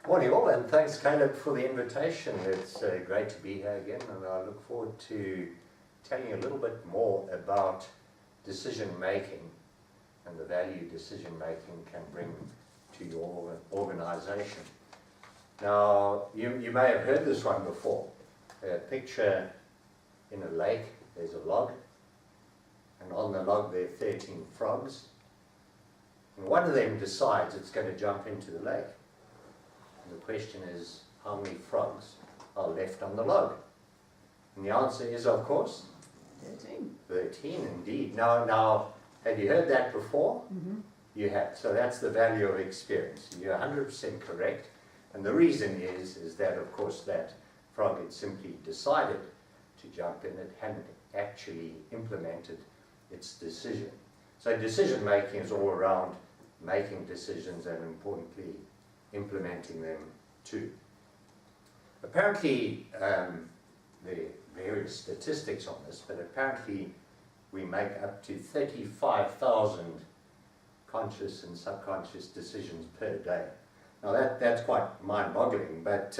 Morning all, and thanks Caleb for the invitation. It's great to be here again, and I look forward to telling you a little bit more about decision making and the value decision making can bring to your organization. Now, you may have heard this one before. A picture in a lake, there's a log, and on the log there are 13 frogs, and one of them decides it's going to jump into the lake. The question is, how many frogs are left on the log? And the answer is, of course, 13. 13 indeed. Now, have you heard that before? Mm-hmm. You have. So that's the value of experience. You're 100% correct. And the reason is that, of course, that frog had simply decided to jump in. It hadn't actually implemented its decision. So decision making is all around making decisions and, importantly, implementing them too. Apparently, there are various statistics on this, but apparently we make up to 35,000 conscious and subconscious decisions per day. Now that's quite mind-boggling, but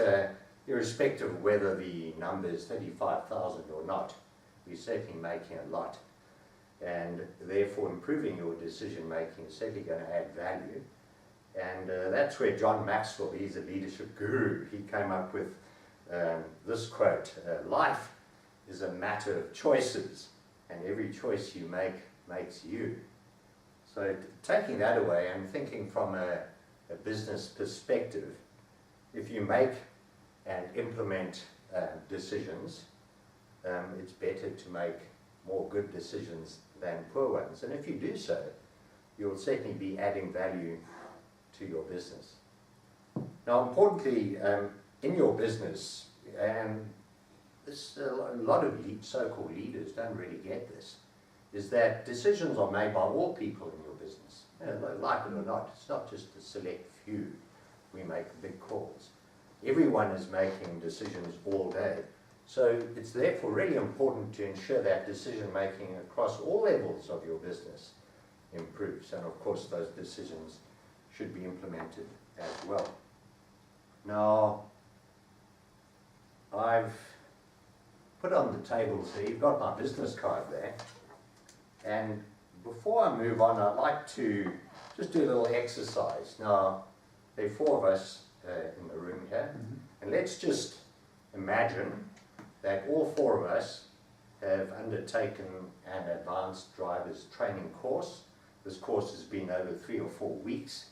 irrespective of whether the number is 35,000 or not, we're certainly making a lot. And therefore improving your decision making is certainly going to add value. And that's where John Maxwell, he's a leadership guru, he came up with this quote, life is a matter of choices, and every choice you make makes you. So taking that away and thinking from a business perspective, if you make and implement decisions, it's better to make more good decisions than poor ones. And if you do so, you'll certainly be adding value to your business. Now, importantly, in your business, and this, a lot of so-called leaders don't really get this, is that decisions are made by all people in your business. You know, like it or not, it's not just a select few. We make big calls. Everyone is making decisions all day. So it's therefore really important to ensure that decision making across all levels of your business improves. And of course, those decisions should be implemented as well. Now, I've put on the table here, you've got my business card there, and before I move on, I'd like to just do a little exercise. Now, there are 4 of us in the room here, and let's just imagine that all 4 of us have undertaken an advanced driver's training course. This course has been over 3 or 4 weeks.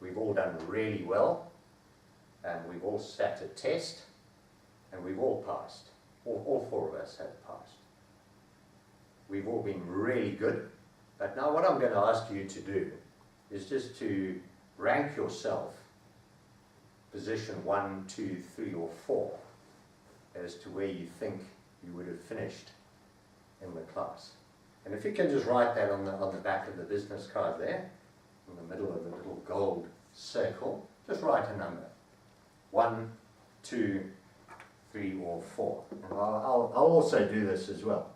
We've all done really well, and we've all sat a test, and we've all passed. All 4 of us have passed. We've all been really good, but now what I'm going to ask you to do is just to rank yourself, position 1, 2, 3, or 4, as to where you think you would have finished in the class. And if you can just write that on the back of the business card there, in the middle of the little gold circle, just write a number. 1, 2, 3, or 4. And I'll also do this as well.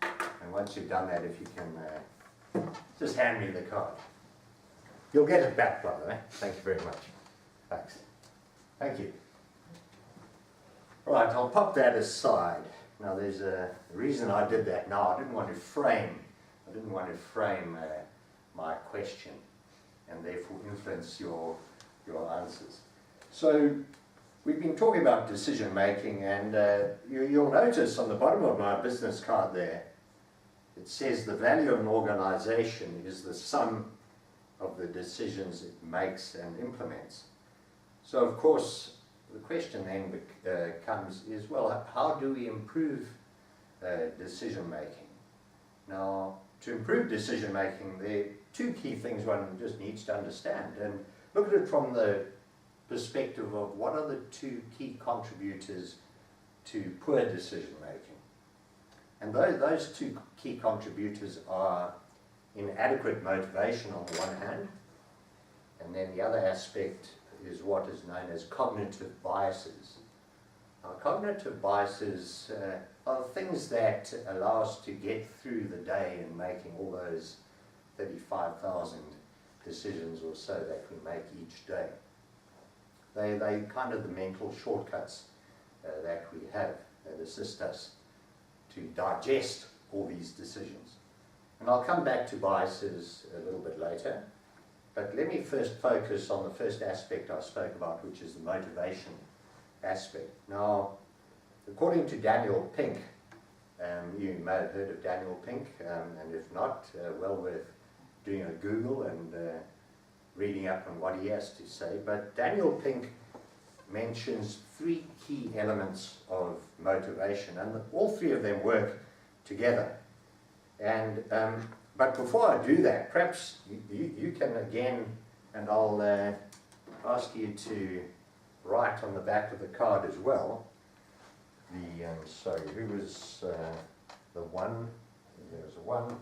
And once you've done that, if you can just hand me the card. You'll get it back, by the way. Thank you very much. Thanks. Thank you. Right, I'll pop that aside. Now there's a reason I did that. Now I didn't want to frame my question and therefore influence your answers. So we've been talking about decision making, and you'll notice on the bottom of my business card there, it says the value of an organization is the sum of the decisions it makes and implements. So of course the question then comes is, well, how do we improve decision making? Now, to improve decision making, there are 2 key things one just needs to understand, and look at it from the perspective of what are the 2 key contributors to poor decision making. And those 2 key contributors are inadequate motivation on the one hand, and then the other aspect is what is known as cognitive biases. Now, cognitive biases are things that allow us to get through the day and making all those 35,000 decisions or so that we make each day. They kind of the mental shortcuts that we have that assist us to digest all these decisions. And I'll come back to biases a little bit later, but let me first focus on the first aspect I spoke about, which is the motivation aspect. Now, according to Daniel Pink, you may have heard of Daniel Pink, and if not, well worth doing a Google and reading up on what he has to say. But Daniel Pink mentions 3 key elements of motivation, and all 3 of them work together. And but before I do that, perhaps you can again, and I'll ask you to write on the back of the card as well. Sorry, who was the 1? There was a 1,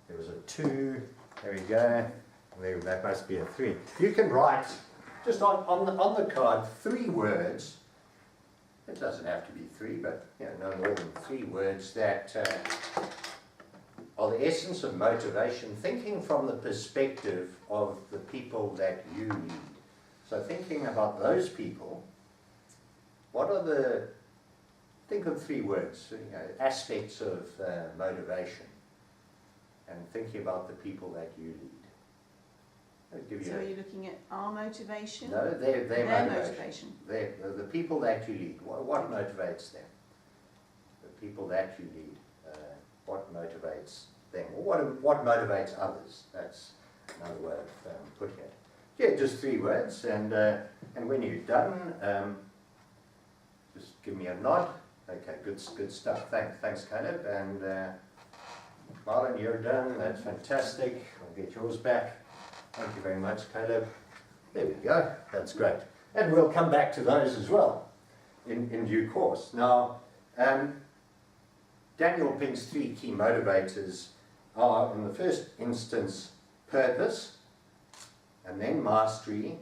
there was a 2, there we go, and that must be a 3. You can write just on the card 3 words. It doesn't have to be 3, but no more than 3 words that are the essence of motivation, thinking from the perspective of the people that you lead. So thinking about those people, what are think of 3 words, aspects of motivation, and thinking about the people that you lead. So are you looking at our motivation? No, their motivation. The people that you lead. What motivates them? The people that you lead. What motivates them? Or what motivates others? That's another way of putting it. Yeah, just 3 words. And when you're done, just give me a nod. Okay, good stuff. Thanks, Caleb. And Marlon, you're done. That's fantastic. I'll get yours back. Thank you very much, Caleb. There we go. That's great. And we'll come back to those as well in due course. Now, Daniel Pink's 3 key motivators are, in the first instance, purpose, and then mastery,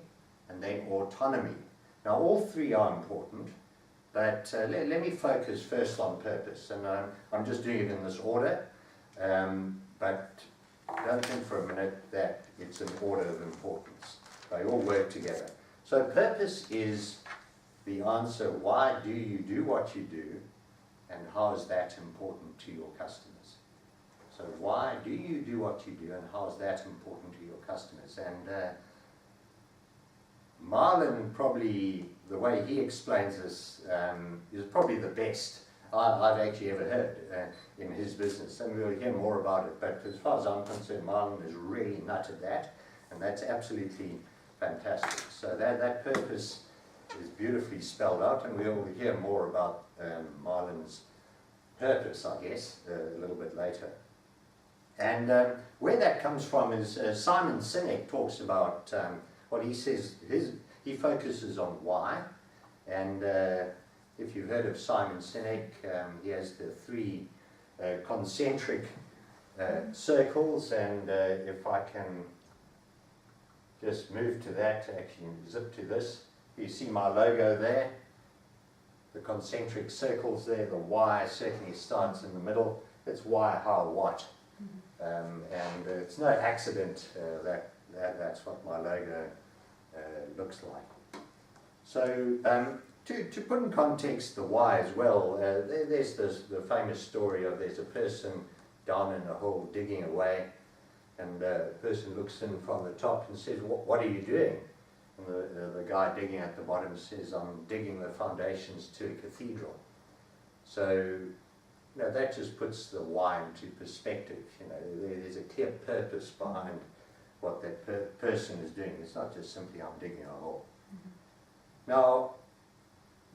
and then autonomy. Now, all 3 are important, but let me focus first on purpose. And I'm just doing it in this order, but don't think for a minute that it's an order of importance. They all work together. So purpose is the answer, why do you do what you do, and how is that important to your customers? So why do you do what you do, and how is that important to your customers? And Marlon, probably, the way he explains this is probably the best I've actually ever heard in his business, and we'll hear more about it. But as far as I'm concerned, Marlon has really nutted that, and that's absolutely fantastic. So that purpose is beautifully spelled out, and we'll hear more about Marlon's purpose, I guess, a little bit later. And where that comes from is Simon Sinek talks about what he says, he focuses on why, and if you've heard of Simon Sinek, he has the 3 concentric circles, and if I can just move to that, actually zip to this, you see my logo there, the concentric circles there, the why certainly starts in the middle. It's why, how, what. And it's no accident that's what my logo looks like. So to put in context the why as well, there's the famous story of there's a person down in a hole digging away, and the person looks in from the top and says, what are you doing? And the guy digging at the bottom says, I'm digging the foundations to a cathedral. So that just puts the why into perspective. There's a clear purpose behind what that person is doing. It's not just simply, I'm digging a hole. Mm-hmm. Now,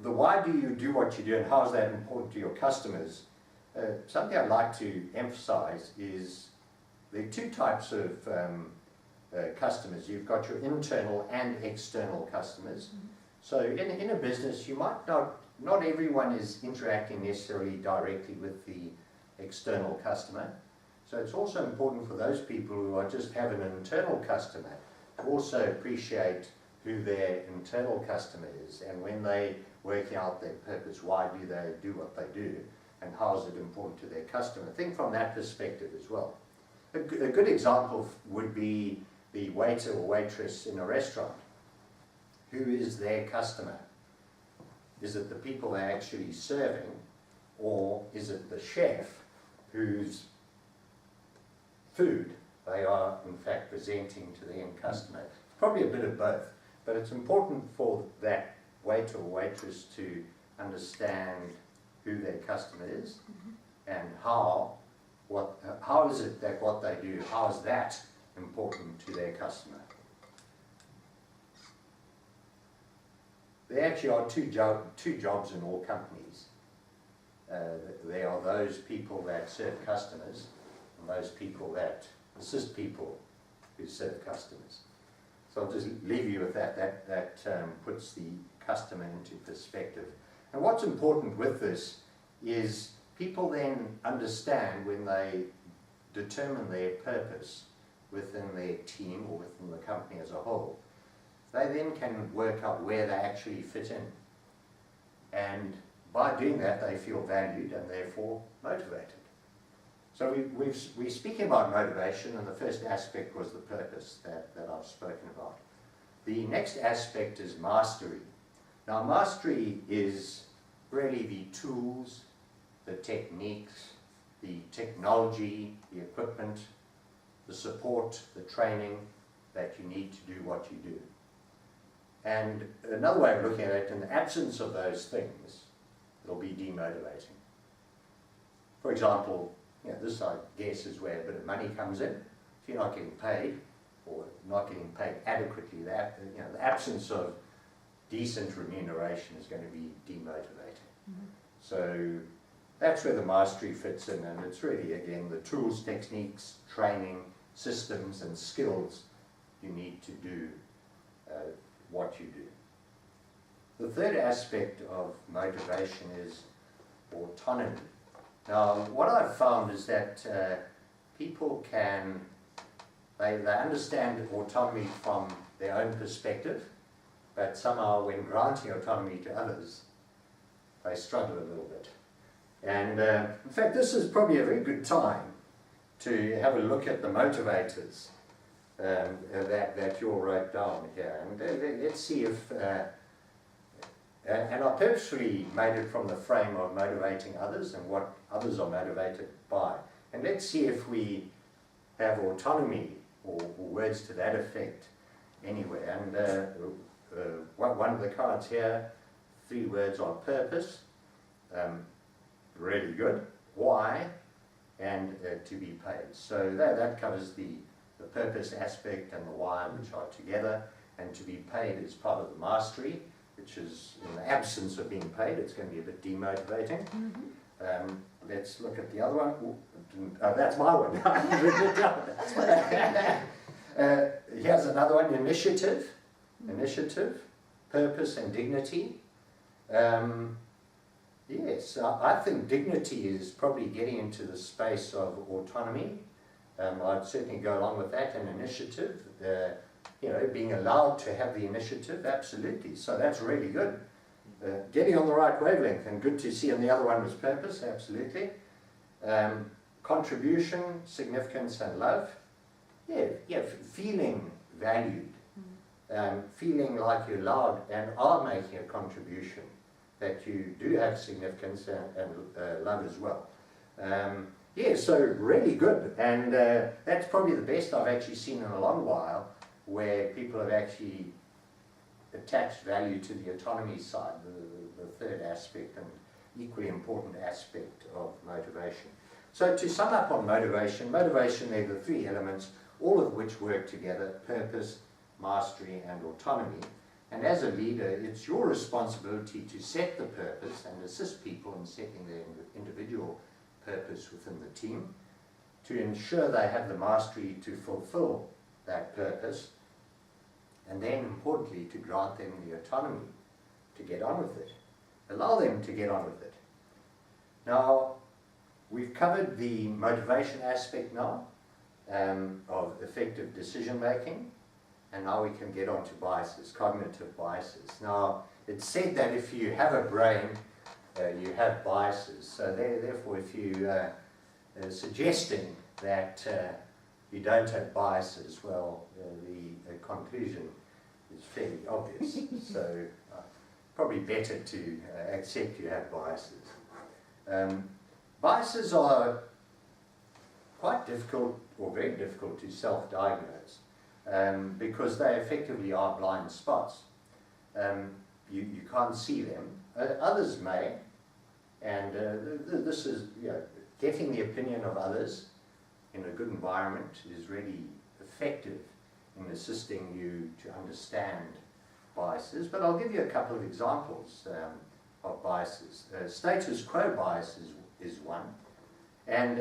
the why do you do what you do, and how is that important to your customers? Something I'd like to emphasize is there are 2 types of customers. You've got your internal and external customers. Mm-hmm. So in a business, you might not everyone is interacting necessarily directly with the external customer. So it's also important for those people who just have an internal customer to also appreciate who their internal customer is, and when they work out their purpose, why do they do what they do, and how is it important to their customer. Think from that perspective as well. A good example would be the waiter or waitress in a restaurant. Who is their customer? Is it the people they're actually serving, or is it the chef whose food they are in fact presenting to the end customer? It's probably a bit of both, but it's important for that waiter or waitress to understand who their customer is and how is it that what they do, how is that important to their customer. There actually are two jobs in all companies. There are those people that serve customers and those people that assist people who serve customers. So I'll just leave you with that. That puts the customer into perspective. And what's important with this is people then understand when they determine their purpose within their team or within the company as a whole, they then can work out where they actually fit in. And by doing that, they feel valued and therefore motivated. So we're speaking about motivation, and the first aspect was the purpose that I've spoken about. The next aspect is mastery. Now, mastery is really the tools, the techniques, the technology, the equipment, the support, the training that you need to do what you do. And another way of looking at it, in the absence of those things, it'll be demotivating. For example, this I guess is where a bit of money comes in. If you're not getting paid, or not getting paid adequately, the absence of decent remuneration is going to be demotivating. Mm-hmm. So that's where the mastery fits in, and it's really, again, the tools, techniques, training, systems and skills you need to do what you do. The third aspect of motivation is autonomy. Now, what I've found is that people they understand autonomy from their own perspective, but somehow when granting autonomy to others, they struggle a little bit. And in fact, this is probably a very good time to have a look at the motivators that you all wrote down here. And let's see if, and I purposely made it from the frame of motivating others and what others are motivated by. And let's see if we have autonomy or words to that effect anywhere. And one of the cards here, 3 words on purpose, really good, why, and to be paid. So that covers the purpose aspect and the why, which are together, and to be paid is part of the mastery, which is in the absence of being paid, it's going to be a bit demotivating. Mm-hmm. Let's look at the other one. That's my one. Here's another one, initiative. Initiative, purpose and dignity. Yes, I think dignity is probably getting into the space of autonomy. I'd certainly go along with that, and initiative, being allowed to have the initiative, absolutely. So that's really good. Getting on the right wavelength, and good to see, and the other one was purpose, absolutely. Contribution, significance and love. Feeling valued. Feeling like you're allowed and are making a contribution, that you do have significance and love as well. So really good, and that's probably the best I've actually seen in a long while, where people have actually attached value to the autonomy side, the third aspect and equally important aspect of motivation. So to sum up on motivation, there are the 3 elements, all of which work together: purpose, mastery and autonomy. And as a leader, it's your responsibility to set the purpose and assist people in setting their individual purpose within the team, to ensure they have the mastery to fulfill that purpose, and then importantly to grant them the autonomy to get on with it, allow them to get on with it. Now, we've covered the motivation aspect now of effective decision making. And now we can get on to biases, cognitive biases. Now, it's said that if you have a brain, you have biases. So therefore, if you are suggesting that you don't have biases, well, the conclusion is fairly obvious. So probably better to accept you have biases. Biases are quite difficult, or very difficult, to self-diagnose because they effectively are blind spots. You can't see them. Others may, and this is, getting the opinion of others in a good environment is really effective in assisting you to understand biases. But I'll give you a couple of examples of biases. Status quo bias is one, and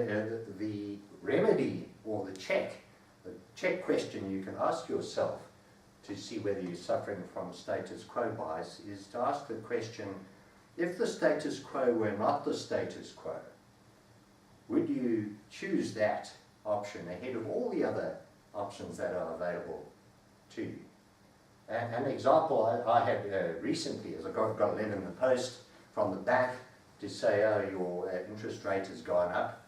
the remedy, or the check question you can ask yourself to see whether you're suffering from status quo bias is to ask the question, if the status quo were not the status quo, would you choose that option ahead of all the other options that are available to you? An example I had recently is I got a letter in the post from the bank to say, oh, your interest rate has gone up.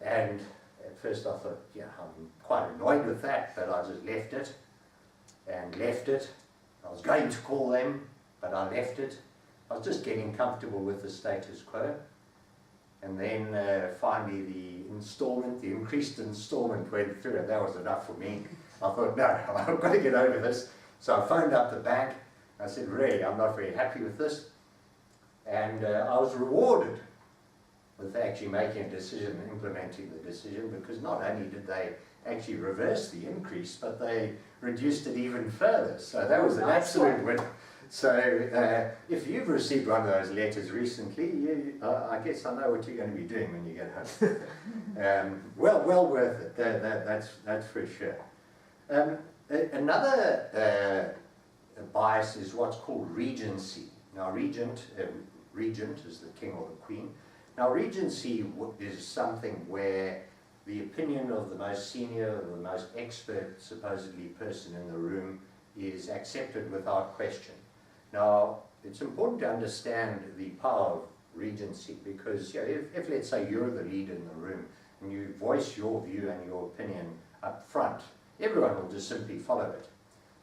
And at first I thought, yeah, I'm quite annoyed with that, but I just left it. I was going to call them, but I left it. I was just getting comfortable with the status quo. And then finally the increased installment went through, and that was enough for me. I thought, no, I've got to get over this. So I phoned up the bank. I said, really, I'm not very happy with this. And I was rewarded with actually making a decision and implementing the decision, because not only did they actually reverse the increase, but they reduced it even further. So that was an absolute win. So if you've received one of those letters recently, I guess I know what you're going to be doing when you get home. Well worth it, that's for sure. Another bias is what's called regency. Now regent is the king or the queen. Now regency is something where the opinion of the most senior, or the most expert, supposedly, person in the room is accepted without question. Now, it's important to understand the power of regency, because if let's say you're the leader in the room and you voice your view and your opinion up front, everyone will just simply follow it.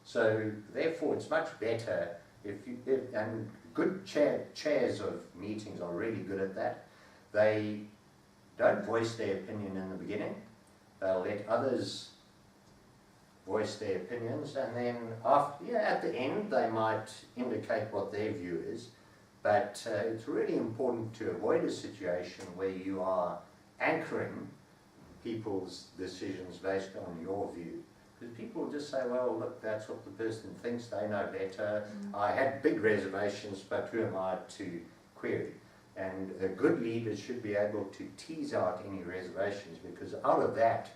So therefore it's much better and good chairs of meetings are really good at that. They don't voice their opinion in the beginning. They'll let others voice their opinions, and then at the end they might indicate what their view is. But it's really important to avoid a situation where you are anchoring people's decisions based on your view. Because people just say, well, look, that's what the person thinks, they know better. I had big reservations, but who am I to query? And a good leader should be able to tease out any reservations, because out of that,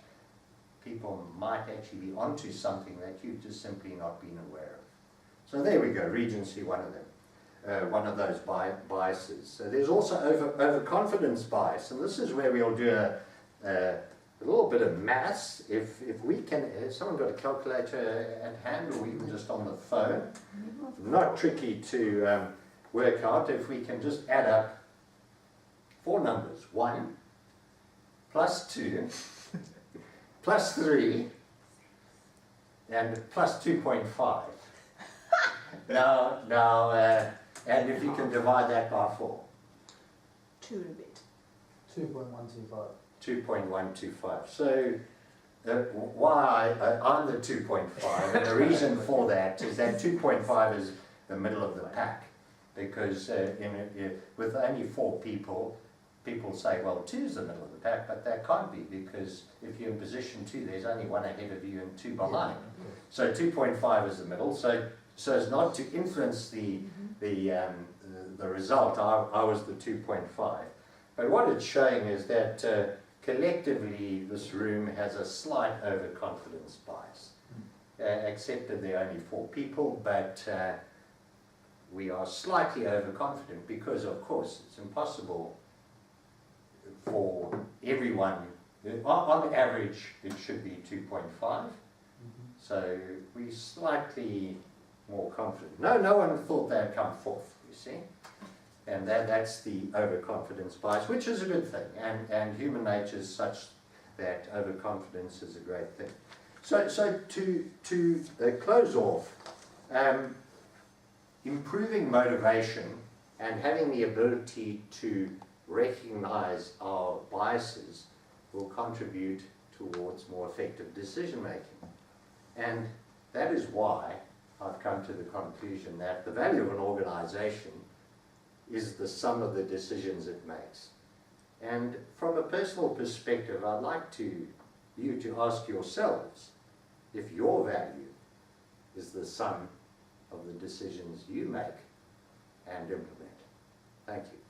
people might actually be onto something that you've just simply not been aware of. So there we go, regency, one of them, one of those biases. So there's also overconfidence bias, and this is where we'll do a little bit of maths. If we can, has someone got a calculator at hand, or even just on the phone? Not tricky to work out. If we can just add up 4 numbers, 1 plus 2 plus 3 and plus 2.5. now, and if you can divide that by 4. 2 and a bit. 2.125. 2.125. So why I'm the 2.5, and the reason for that is that 2.5 is the middle of the pack, because with only 4 people say, well, 2 is the middle of the pack, but that can't be, because if you're in position 2, there's only 1 ahead of you and 2 behind. So 2.5 is the middle. So as not to influence the result, I was the 2.5. But what it's showing is that collectively this room has a slight overconfidence bias. Accepted there are only 4 people, but we are slightly overconfident, because of course it's impossible for everyone. On average it should be 2.5. So we're slightly more confident. No one thought they'd come 4th, you see. And that's the overconfidence bias, which is a good thing. And human nature is such that overconfidence is a great thing. So to close off, improving motivation and having the ability to recognize our biases will contribute towards more effective decision making. And that is why I've come to the conclusion that the value of an organization is the sum of the decisions it makes. And from a personal perspective, I'd like you to ask yourselves if your value is the sum of the decisions you make and implement. Thank you.